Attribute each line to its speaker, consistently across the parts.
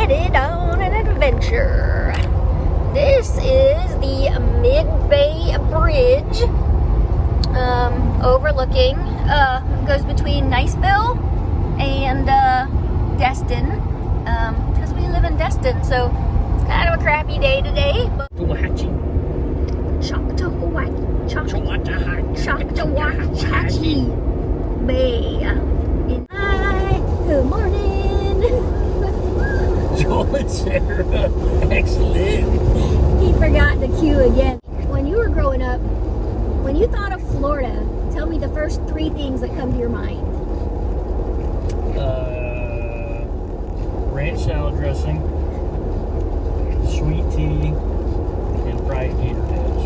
Speaker 1: headed on an adventure. This is the Mid-Bay Bridge, overlooking, goes between Niceville and Destin, because we live in Destin, so it's kind of a crappy day today. But Choctawhatchee Bay. Hi, good morning.
Speaker 2: Joel and Sarah, excellent.
Speaker 1: He forgot the cue again. When you were growing up, when you thought of Florida, tell me the first three things that come to your mind.
Speaker 2: Ranch salad dressing, sweet tea, and fried gator tails.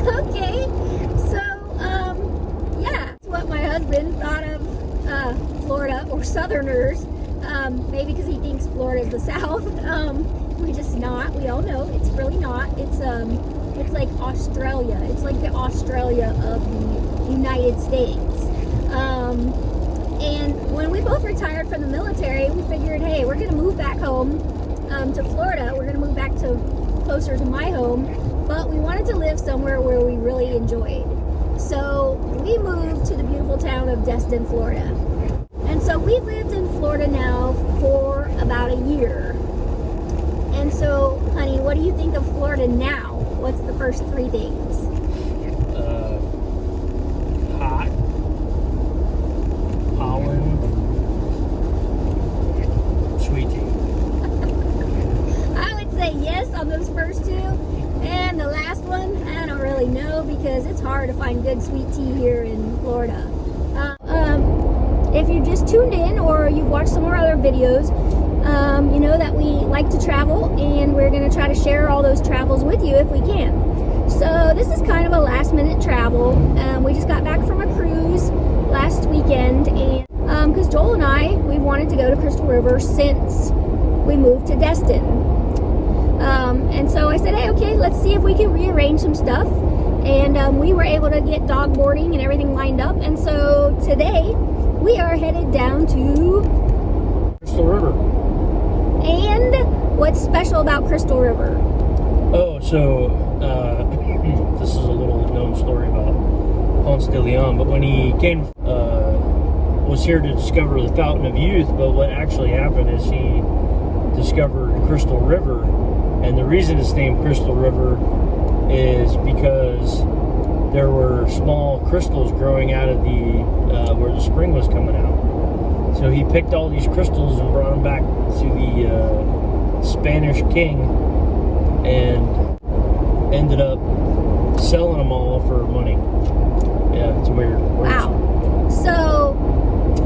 Speaker 1: Okay, so yeah, that's what my husband thought of Florida, or Southerners. Maybe because he thinks Florida is the South. We're just not. We all know it's really not. It's like Australia. It's like the Australia of the United States. And when we both retired from the military, we figured, hey, we're gonna move back home to Florida. We're gonna move back to closer to my home, but we wanted to live somewhere where we really enjoyed. So we moved to the beautiful town of Destin, Florida. And so we've lived in Florida now for about a year. And so, honey, what do you think of Florida now? What's the first three things?
Speaker 2: Hot, pollen, sweet tea.
Speaker 1: I would say yes on those first two. And the last one, I don't really know, because it's hard to find good sweet tea here in Florida. If you just tuned in or you've watched some of our other videos, you know that we like to travel, and we're going to try to share all those travels with you if we can. So this is kind of a last minute travel. We just got back from a cruise last weekend, and because Joel and I, we've wanted to go to Crystal River since we moved to Destin. And so I said, hey, okay, let's see if we can rearrange some stuff. And we were able to get dog boarding and everything lined up. And so today we are headed down to
Speaker 2: Crystal River.
Speaker 1: And what's special about Crystal River?
Speaker 2: Oh, so this is a little known story about Ponce de Leon, but when he came, was here to discover the Fountain of Youth, but what actually happened is he discovered Crystal River, and the reason it's named Crystal River is because there were small crystals growing out of the where the spring was coming out. So he picked all these crystals and brought them back to the Spanish king, and ended up selling them all for money. Yeah, it's weird.
Speaker 1: Wow. So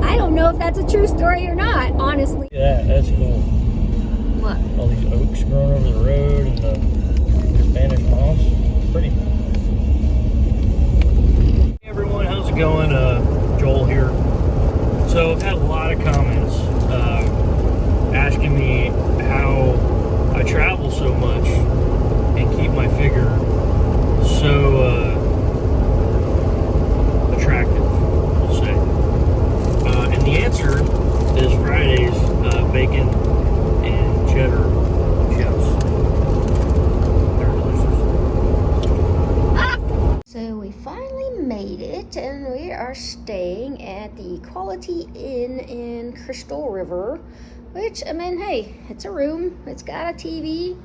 Speaker 1: I don't know if that's a true story or not, honestly.
Speaker 2: Yeah, that's cool.
Speaker 1: What?
Speaker 2: All these oaks growing over the road and the Spanish moss. Pretty. Hey everyone, how's it going? Joel here. So I've had a lot of comments asking me how I travel so much and keep my figure so attractive, we'll say. And the answer is Friday's bacon and cheddar chips. They're delicious.
Speaker 1: So we finally made it, and we are staying at the Quality Inn in Crystal River, which, I mean, hey, it's a room, it's got a TV,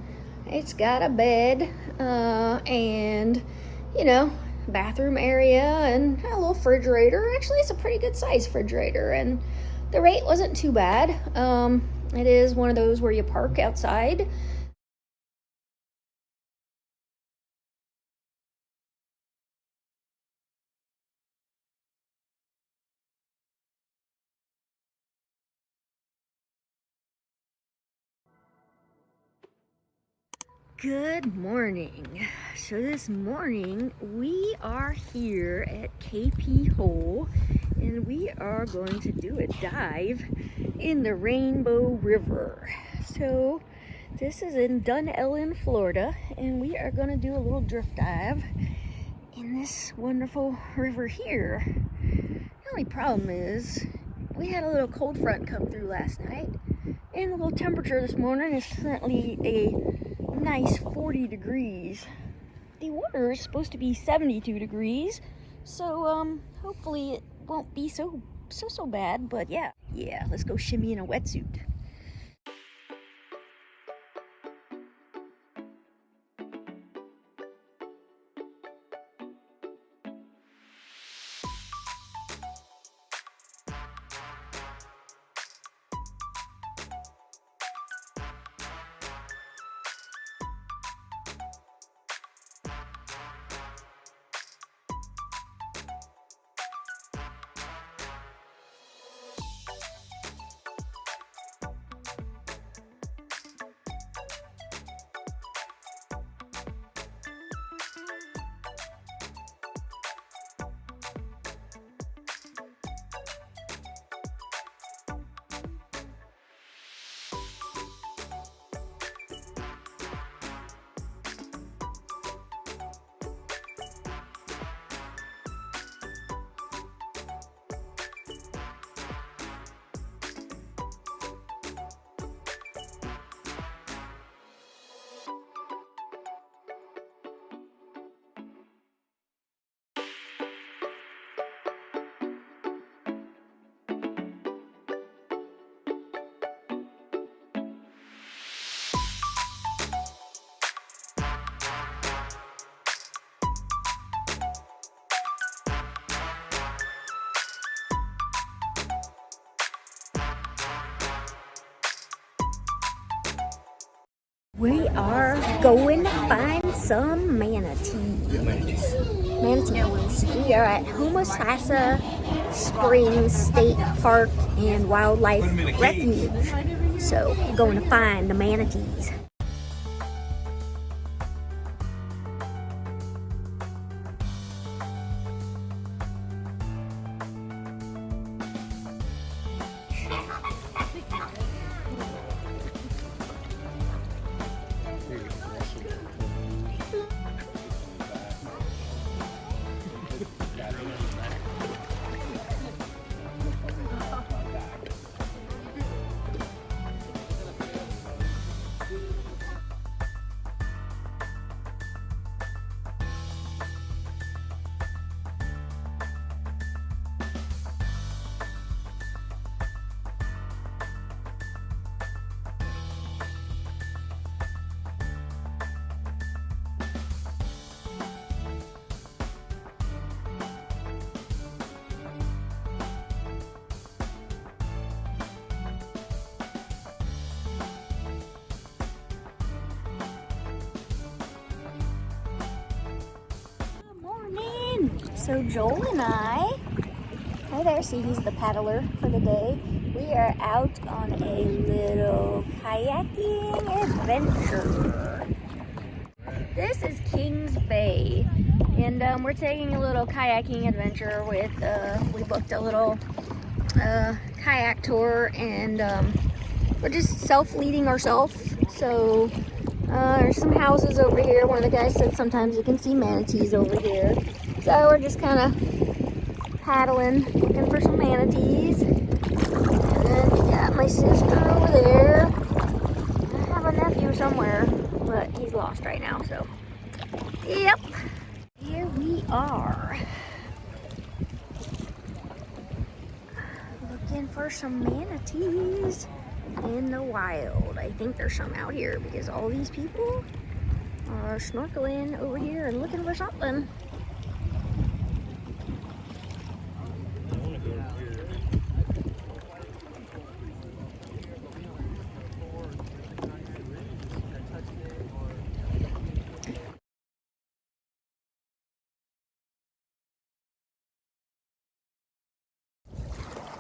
Speaker 1: it's got a bed, and, you know, bathroom area, and a little refrigerator. Actually, it's a pretty good size refrigerator, and the rate wasn't too bad. It is one of those where you park outside. Good morning. So this morning we are here at KP Hole, and we are going to do a dive in the Rainbow River. So this is in Dunellon, Florida, and we are going to do a little drift dive in this wonderful river here. The only problem is We had a little cold front come through last night, and the little temperature this morning is currently a nice 40 degrees. The water is supposed to be 72 degrees, so hopefully it won't be so bad. But yeah, let's go shimmy in a wetsuit. We are going to find some manatees. We are at Homosassa Springs State Park and Wildlife Refuge. So we're going to find the manatees. So Joel and I, right there, see he's the paddler for the day. We are out on a little kayaking adventure. This is Kings Bay, and we're taking a little kayaking adventure with, we booked a little kayak tour, and we're just self-leading ourselves. So there's some houses over here. One of the guys said sometimes you can see manatees over here. So we're just kind of paddling, looking for some manatees. And then we got my sister over there. I have a nephew somewhere, but he's lost right now, so. Yep. Here we are. Looking for some manatees in the wild. I think there's some out here because all these people are snorkeling over here and looking for something.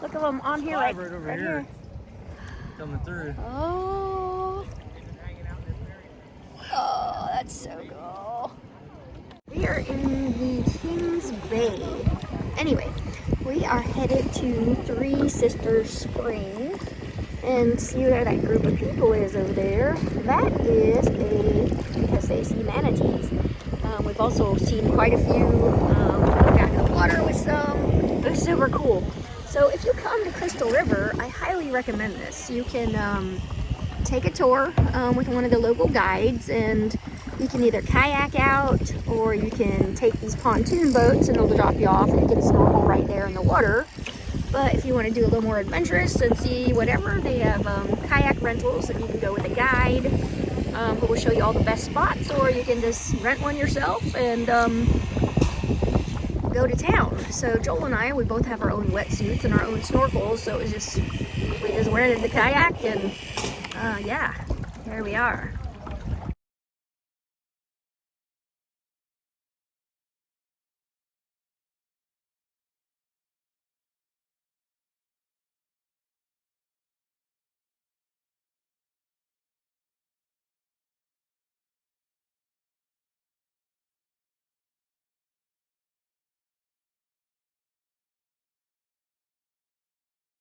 Speaker 1: Look at them on here, right
Speaker 2: over
Speaker 1: here.
Speaker 2: Coming through.
Speaker 1: Oh, that's so cool. We are in the Kings Bay. Anyway, we are headed to Three Sisters Spring and see where that group of people is over there. That is because they see manatees. We've also seen quite a few. We got in the water with some. It was super cool. So if you come to Crystal River, I highly recommend this. You can take a tour with one of the local guides, and you can either kayak out, or you can take these pontoon boats and they'll drop you off and you can snorkel right there in the water. But if you want to do a little more adventurous and see whatever, they have kayak rentals, and you can go with a guide who will show you all the best spots, or you can just rent one yourself and go to town. So Joel and I, we both have our own wetsuits and our own snorkels, so we just rented the kayak, and yeah, here we are.